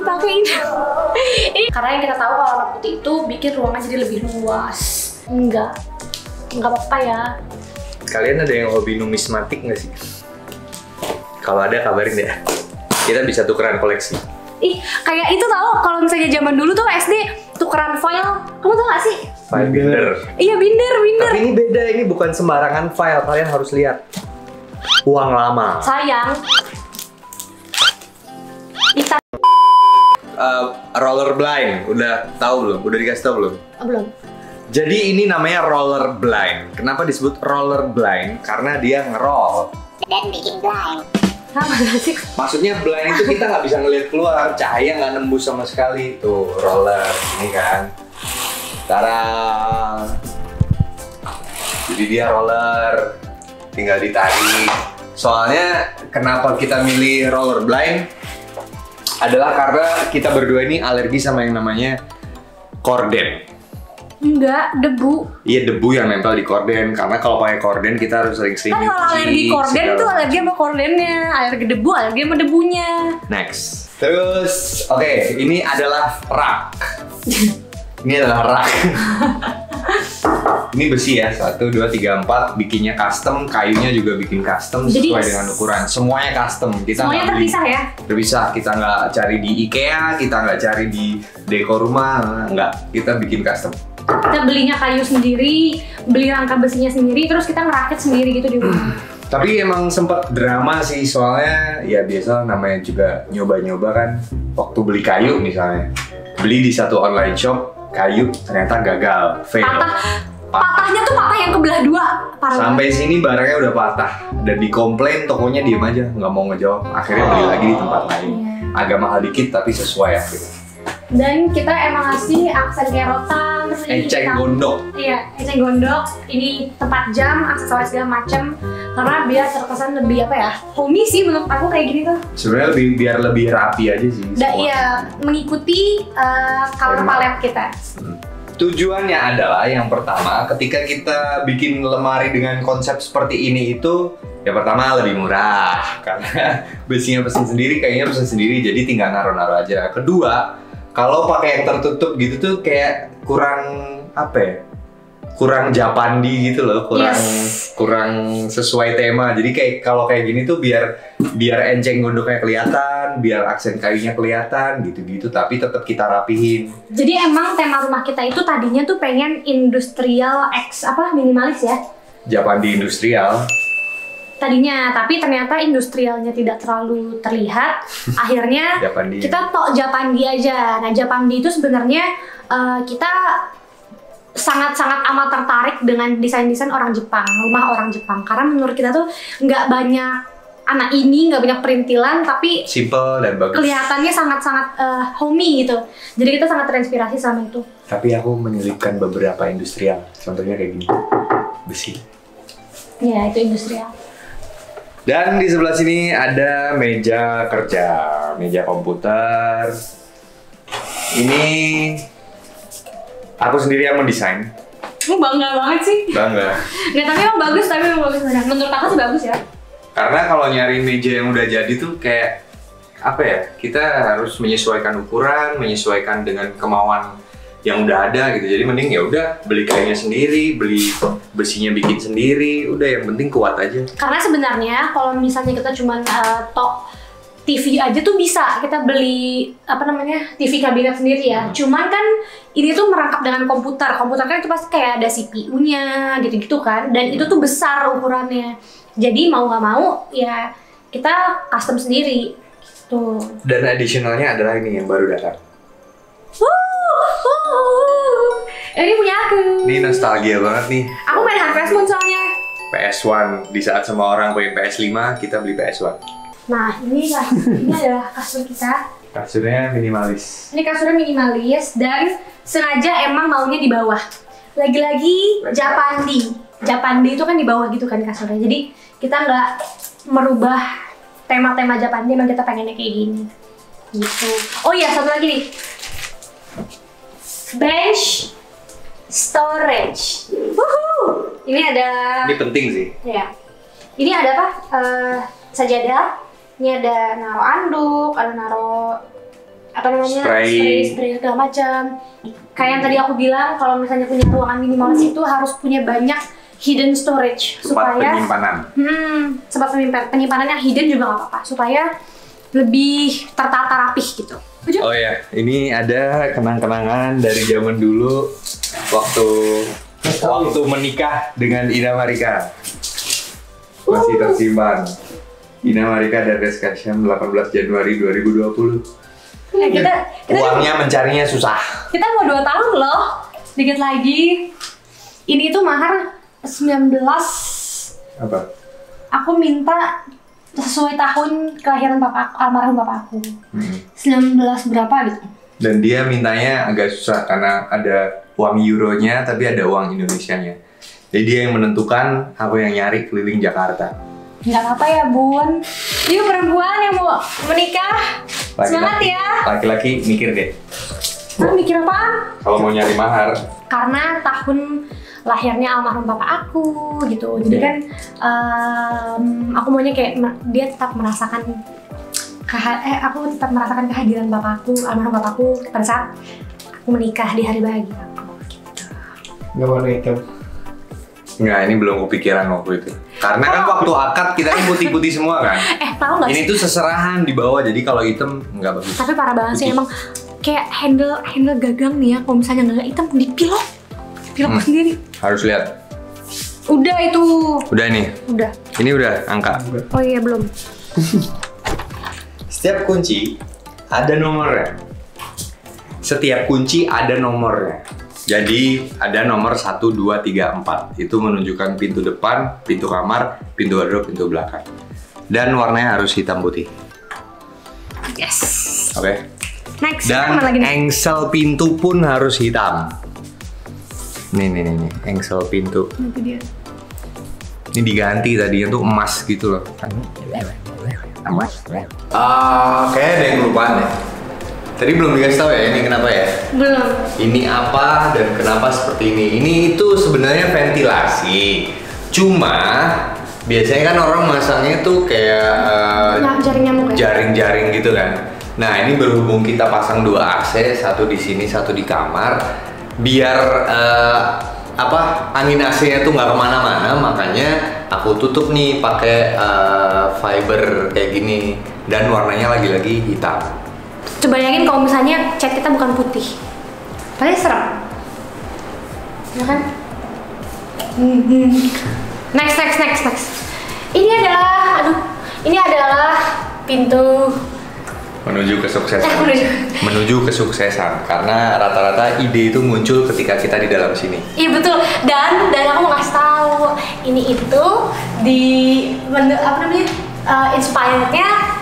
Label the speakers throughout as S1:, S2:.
S1: pakai ini. Karena yang kita tahu kalau warna putih itu bikin ruangan jadi lebih luas. Enggak apa-apa ya.
S2: Kalian ada yang hobi numismatik nggak sih? Kalau ada kabarin deh. Kita bisa tukeran koleksi.
S1: Ih, kayak itu tau kalau misalnya zaman dulu tuh SD tukeran file. Kamu tau gak sih?
S2: File binder.
S1: Iya, binder.
S2: Tapi ini beda, ini bukan sembarangan file. Kalian harus lihat. Uang lama.
S1: Sayang. Kita
S2: Roller blind, udah tahu belum? Udah dikasih tahu belum?
S1: belum.
S2: Jadi ini namanya roller blind. Kenapa disebut roller blind? Karena dia ngeroll
S3: dan bikin blind.
S1: Apa sih?
S2: Maksudnya blind itu kita nggak bisa ngelihat keluar, cahaya nggak nembus sama sekali. Tuh roller, ini kan. Tarang. Jadi dia roller, tinggal ditarik. Soalnya kenapa kita milih roller blind? Adalah karena kita berdua ini alergi sama yang namanya korden.
S1: Enggak, debu.
S2: Iya, debu yang nempel di korden. Karena kalau pakai korden kita harus sering-sering
S1: Kan kalau alergi korden tuh alergi sama kordennya, alergi debu alergi sama debunya.
S2: Next. Terus, oke, ini adalah rak. Ini adalah rak. Ini besi ya, 1, 2, 3, 4. Bikinnya custom, kayunya juga bikin custom
S1: Jadi,
S2: sesuai dengan ukuran. Semuanya custom. Kita
S1: semuanya
S2: nggak beli-
S1: terpisah ya?
S2: Terpisah. Kita nggak cari di IKEA, kita nggak cari di dekor rumah, nggak. Kita bikin custom.
S1: Kita belinya kayu sendiri, beli rangka besinya sendiri, terus kita ngerakit sendiri gitu di rumah.
S2: Tapi emang sempet drama sih, soalnya ya biasa namanya juga nyoba-nyoba kan. Waktu beli kayu misalnya, beli di satu online shop, kayu ternyata gagal, fail.
S1: Patahnya tuh patah yang kebelah dua. Parah
S2: Sampai
S1: banget.
S2: sini barangnya udah patah dan dikomplain, tokonya diem aja, nggak mau ngejawab. Akhirnya beli lagi di tempat lain. Agak mahal dikit tapi sesuai ya.
S1: Dan kita emang ngasih aksen kayak rotan, terus ini
S2: Eceng
S1: kita-
S2: gondok.
S1: Iya, eceng gondok. Ini tempat jam, aksesoris segala macem. Karena biar terkesan lebih apa ya? Homey sih menurut aku kayak gini tuh.
S2: Sebenarnya biar lebih rapi aja sih. semua.
S1: Iya, mengikuti color
S2: Tema.
S1: palette kita.
S2: Tujuannya adalah yang pertama, ketika kita bikin lemari dengan konsep seperti ini itu, ya pertama lebih murah karena besinya pesen sendiri, kayaknya pesen sendiri, jadi tinggal naruh-naruh aja. Kedua, kalau pakai yang tertutup gitu tuh kayak kurang apa ya? Kurang Japandi gitu loh, kurang sesuai tema. Jadi kayak kalau kayak gini tuh biar enceng gondoknya kelihatan, biar aksen kayunya kelihatan gitu-gitu, tapi tetap kita rapihin.
S1: Jadi emang tema rumah kita itu tadinya tuh pengen industrial minimalis ya.
S2: Japandi industrial.
S1: Tadinya, tapi ternyata industrialnya tidak terlalu terlihat. Akhirnya
S2: Japandi.
S1: kita tok Japandi aja. Nah, Japandi itu sebenarnya kita sangat-sangat amat tertarik dengan desain-desain orang Jepang, rumah orang Jepang. Karena menurut kita tuh nggak banyak anak ini, nggak banyak perintilan, tapi
S2: Simple dan bagus.
S1: kelihatannya sangat-sangat homey gitu. Jadi kita sangat terinspirasi sama itu.
S2: Tapi aku menyelipkan beberapa industrial. Contohnya kayak gini. Besi.
S1: Ya, itu industrial.
S2: Dan di sebelah sini ada meja kerja, meja komputer. Ini aku sendiri yang mendesain.
S1: Bangga banget sih.
S2: Bangga.
S1: Nggak, tapi emang bagus beneran. Menurut aku sih bagus ya.
S2: Karena kalau nyari meja yang udah jadi tuh kayak apa ya? Kita harus menyesuaikan ukuran, menyesuaikan dengan kemauan yang udah ada gitu. Jadi mending ya udah beli kayunya sendiri, beli besinya bikin sendiri, udah yang penting kuat aja.
S1: Karena sebenarnya kalau misalnya kita cuman tok TV aja tuh bisa kita beli TV kabinet sendiri ya. Cuman kan ini tuh merangkap dengan komputer. Komputer kan itu pasti kayak ada CPU-nya gitu-gitu kan. Dan itu tuh besar ukurannya. Jadi mau nggak mau ya kita custom sendiri gitu.
S2: Dan additionalnya adalah ini yang baru datang.
S1: Ini punya aku.
S2: Ini nostalgia banget nih.
S1: Aku main Harvest Moon soalnya.
S2: PS1, di saat semua orang pengen PS5, kita beli PS1.
S1: Nah, ini adalah kasur kita.
S2: Kasurnya minimalis.
S1: Ini kasurnya minimalis dan sengaja emang maunya di bawah. Lagi-lagi Japandi. Japandi itu kan di bawah gitu kan kasurnya. Jadi kita nggak merubah tema-tema Japandi, emang kita pengennya kayak gini. Gitu. Oh iya, satu lagi nih. Bench storage. Woohoo! Ini ada.
S2: Ini penting sih.
S1: Ya. Ini ada apa? Sajadah. Ini ada naruh anduk, ada naruh apa namanya spray segala macam. Kayak yang tadi aku bilang, kalau misalnya punya ruangan minimalis itu harus punya banyak hidden storage
S2: tempat
S1: supaya
S2: penyimpanan.
S1: Tempat penyimpanan yang hidden juga nggak apa-apa supaya lebih tertata rapih gitu.
S2: Oh ya, ini ada kenang-kenangan dari zaman dulu waktu menikah dengan Ina Marika. Masih tersimpan. Ina Marika dan Reska Syam 18 Januari 2020.
S1: Kita
S2: uangnya mencarinya susah.
S1: Kita mau 2 tahun loh, dikit lagi. Ini tuh mahar 19.
S2: Apa?
S1: Aku minta sesuai tahun kelahiran almarhum bapakku. 19 berapa gitu.
S2: Dan dia mintanya agak susah karena ada uang euronya tapi ada uang Indonesianya. Jadi dia yang menentukan, aku yang nyari keliling Jakarta.
S1: Nggak apa ya Bun. Yuk perempuan yang mau menikah, semangat ya.
S2: Laki-laki mikir deh.
S1: Mikir apaan?
S2: Kalau mau nyari mahar.
S1: Karena tahun lahirnya almarhum bapak aku gitu. Jadi kan aku maunya kayak dia tetap merasakan aku tetap merasakan kehadiran bapakku, almarhum bapakku pada saat aku menikah di hari bahagia aku gitu.
S3: Nggak warna hitam.
S2: Nggak, ini belum kepikiran waktu itu. Karena kan waktu akad kita kan putih-putih semua kan.
S1: Tahu nggak sih?
S2: Ini tuh seserahan di bawah, jadi kalau hitam nggak bagus.
S1: Tapi parah banget sih emang kayak handle gagang nih ya. Kalau misalnya nggak hitam dipilok sendiri.
S2: Harus lihat.
S1: Udah itu.
S2: Udah nih.
S1: Udah.
S2: Ini udah angka.
S1: Oh iya belum.
S2: Setiap kunci ada nomornya. Setiap kunci ada nomornya. Jadi ada nomor 1, 2, 3, 4. Itu menunjukkan pintu depan, pintu kamar, pintu wardrobe, pintu belakang. Dan warnanya harus hitam putih.
S1: Yes.
S2: Oke.
S1: Next.
S2: Dan
S1: lagi nih?
S2: engsel pintu pun harus hitam. Nih, engsel pintu.
S1: Itu dia.
S2: Ini diganti tadinya tuh emas gitu loh. Kayaknya ada yang kelupaan ya. Tadi belum dikasih tahu ya ini kenapa ya?
S1: Belum.
S2: Ini apa dan kenapa seperti ini? Ini itu sebenarnya ventilasi. Cuma biasanya kan orang masangnya tuh kayak
S1: Jaring nyamuk ya?
S2: jaring-jaring gitu kan. Nah ini berhubung kita pasang 2 AC, satu di sini, satu di kamar, biar angin AC-nya tuh nggak kemana-mana, makanya aku tutup nih pakai fiber kayak gini dan warnanya lagi-lagi hitam.
S1: Coba bayangin kalau misalnya cat kita bukan putih, pasti serem, ya kan? Next. Ini adalah pintu
S2: Menuju kesuksesan. Karena rata-rata ide itu muncul ketika kita di dalam sini.
S1: Iya betul. Dan aku mau kasih tahu, ini itu inspirednya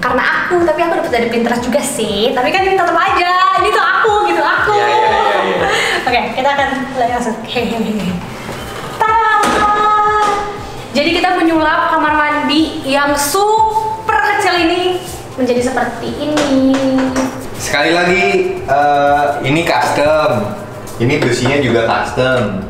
S1: karena aku, tapi aku dapat dari Pinterest juga sih. Tapi kan tetap aja, ini tuh aku gitu.
S2: Iya.
S1: Oke, kita akan mulai langsung. Jadi kita menyulap kamar mandi yang super kecil ini menjadi seperti ini.
S2: Sekali lagi, ini custom. Ini besinya juga custom.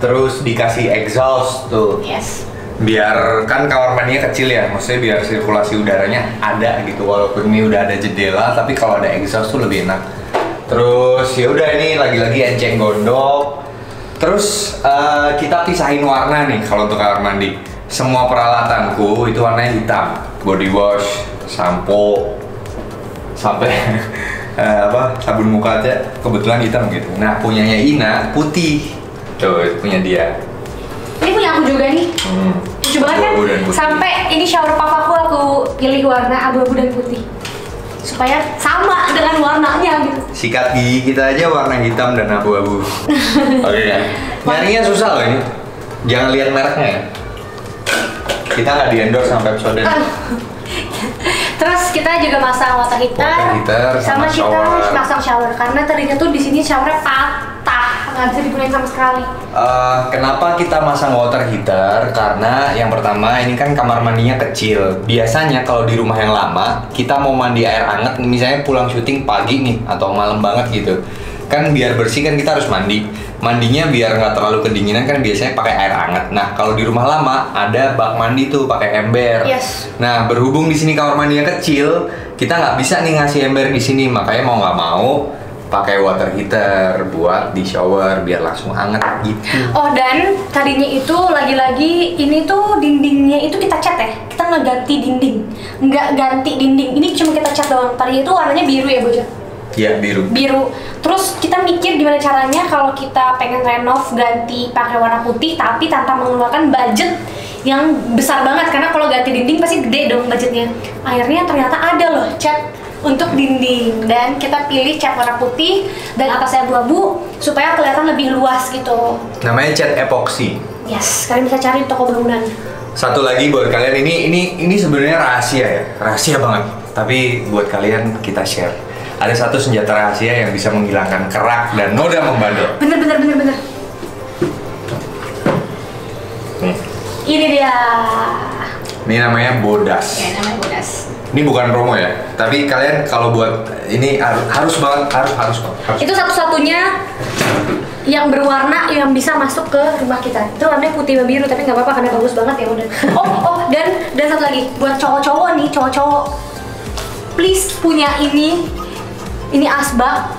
S2: Terus dikasih exhaust tuh.
S1: Yes.
S2: Biar kan kamar mandinya kecil ya, maksudnya biar sirkulasi udaranya ada gitu. Walaupun ini udah ada jendela, tapi kalau ada exhaust tuh lebih enak. Terus ya udah ini lagi-lagi enceng gondok. Terus kita pisahin warna nih kalau untuk kamar mandi. Semua peralatanku itu warnanya hitam. Body wash, sampo, sampai sabun muka aja kebetulan hitam gitu. Nah punyanya Ina putih. Tuh punya dia.
S1: Ini punya aku juga nih. Coba kan sampai ini shower papaku aku pilih warna abu-abu dan putih supaya sama dengan warnanya gitu.
S2: Sikat gigi kita aja warna hitam dan abu-abu. Oke kan? Nyarinya susah loh ini. Jangan lihat mereknya ya. Kita nggak di-endorse sampai episode.
S1: Terus kita juga masang water heater sama kita pasang shower karena tadinya tuh di sini showernya patah, nggak bisa digunakan sama sekali.
S2: Kenapa kita masang water heater? Karena yang pertama ini kan kamar mandinya kecil. Biasanya kalau di rumah yang lama kita mau mandi air hangat, misalnya pulang syuting pagi nih atau malam banget gitu, kan biar bersih kan kita harus mandi. mandinya biar nggak terlalu kedinginan kan biasanya pakai air hangat. Nah kalau di rumah lama ada bak mandi tuh pakai ember.
S1: Yes.
S2: Nah berhubung di sini kamar mandinya kecil, kita nggak bisa nih ngasih ember di sini, makanya mau nggak mau pakai water heater buat di shower biar langsung hangat gitu.
S1: Oh, dan tadinya itu lagi-lagi ini tuh dindingnya itu kita cat ya. Kita ngeganti dinding. Nggak ganti dinding. Ini cuma kita cat doang. Tadinya itu warnanya biru ya, Bojo?
S2: Iya, biru.
S1: Biru. Terus kita mikir gimana caranya kalau kita pengen renov ganti pakai warna putih tapi tanpa mengeluarkan budget yang besar banget, karena kalau ganti dinding pasti gede dong budgetnya. Akhirnya ternyata ada loh cat untuk dinding, dan kita pilih cat warna putih dan atasnya abu-abu supaya kelihatan lebih luas gitu.
S2: Namanya cat epoxy.
S1: Yes, kalian bisa cari di toko bangunan.
S2: Satu lagi buat kalian, ini sebenarnya rahasia ya, rahasia banget. Tapi buat kalian kita share. Ada satu senjata rahasia yang bisa menghilangkan kerak dan noda membandel.
S1: Bener.
S2: Nih.
S1: Ini dia.
S2: Ini namanya bodas.
S1: Ya, namanya bodas.
S2: Ini bukan promo ya, tapi kalian kalau buat ini harus banget, harus.
S1: Itu satu-satunya yang berwarna yang bisa masuk ke rumah kita. Itu warnanya putih dan biru, tapi nggak apa-apa karena bagus banget ya udah. Dan satu lagi buat cowok-cowok nih, cowok-cowok, please punya ini asbak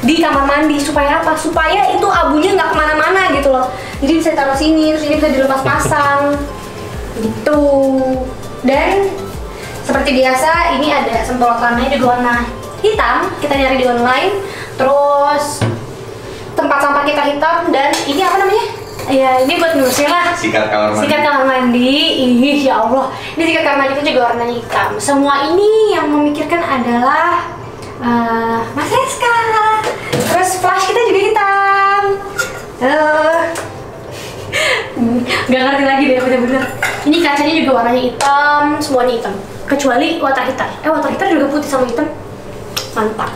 S1: di kamar mandi. Supaya apa? Supaya itu abunya nggak kemana-mana gitu loh. Jadi bisa taruh sini, terus ini bisa dilepas pasang gitu. Dan seperti biasa, ini ada semprotannya juga warna hitam. Kita nyari di online. Terus tempat sampah kita hitam, dan ini apa namanya? Ya, ini buat ngurusin lah.
S2: Sikat kamar mandi.
S1: Sikat kamar mandi. Ih, ya Allah. Ini sikat kamar mandi itu juga warna hitam. Semua ini yang memikirkan adalah Mas Reska. Terus flash kita juga hitam. Gak ngerti lagi deh, bener-bener. Ini kacanya juga warnanya hitam, semuanya hitam. Kecuali water heater. Water heater juga putih sama hitam. Mantap.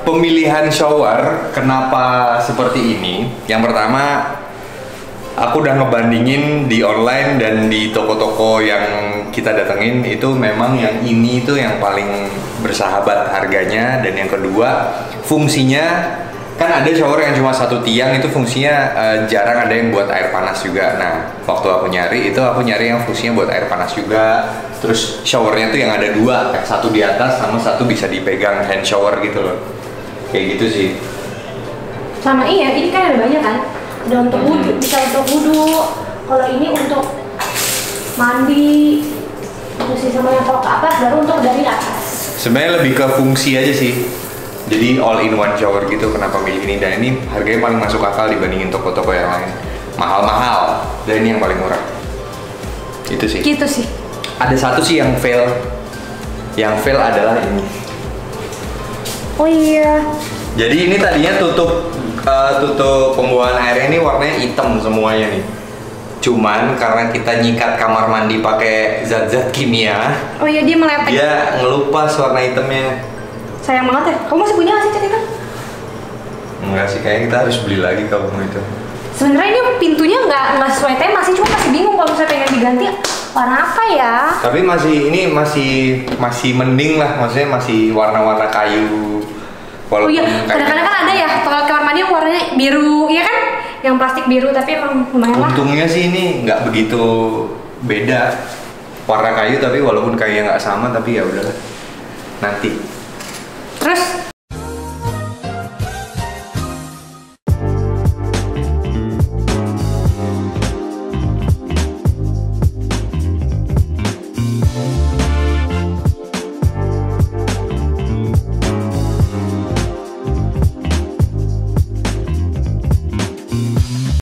S2: Pemilihan shower kenapa seperti ini? Yang pertama, aku udah ngebandingin di online dan di toko-toko yang kita datengin, itu memang yang ini tuh yang paling bersahabat harganya, dan yang kedua fungsinya. Kan ada shower yang cuma satu tiang, itu fungsinya jarang ada yang buat air panas juga. Nah, waktu aku nyari yang fungsinya buat air panas juga. Terus showernya tuh yang ada dua, satu di atas sama satu bisa dipegang hand shower gitu loh. Kayak gitu sih.
S1: Sama iya, ini kan ada banyak kan. Ada untuk wudhu, bisa untuk wudhu. Kalau ini untuk mandi, terus sama yang kalau ke atas, baru untuk dari atas.
S2: Sebenarnya lebih ke fungsi aja sih. Jadi all in one shower gitu. Kenapa milih ini? Dan ini harganya paling masuk akal dibandingin toko-toko yang lain. Mahal-mahal, dan ini yang paling murah. Itu sih.
S1: Gitu sih.
S2: Ada satu sih yang fail. Yang fail adalah ini.
S1: Oh iya.
S2: Jadi ini tadinya tutup pembuangan airnya ini warnanya hitam semuanya nih. Cuman karena kita nyikat kamar mandi pakai zat-zat kimia.
S1: Oh iya, dia meletek.
S2: Dia ngelupas warna hitamnya.
S1: Sayang banget ya. Kamu masih punya nggak sih cat itu?
S2: Enggak sih, kayaknya kita harus beli lagi kalau mau itu.
S1: Sebenarnya ini pintunya nggak sesuai tema sih, cuma masih bingung kalau misalnya pengen diganti warna apa ya.
S2: Tapi masih mending lah, maksudnya masih warna-warna kayu.
S1: Oh iya, kadang-kadang kan ada ya kalau kamar mandi yang warnanya biru, ya kan? Yang plastik biru, tapi emang lumayan lah.
S2: Untungnya sih ini nggak begitu beda warna kayu, tapi walaupun kayaknya nggak sama, tapi ya udahlah nanti.
S1: Terus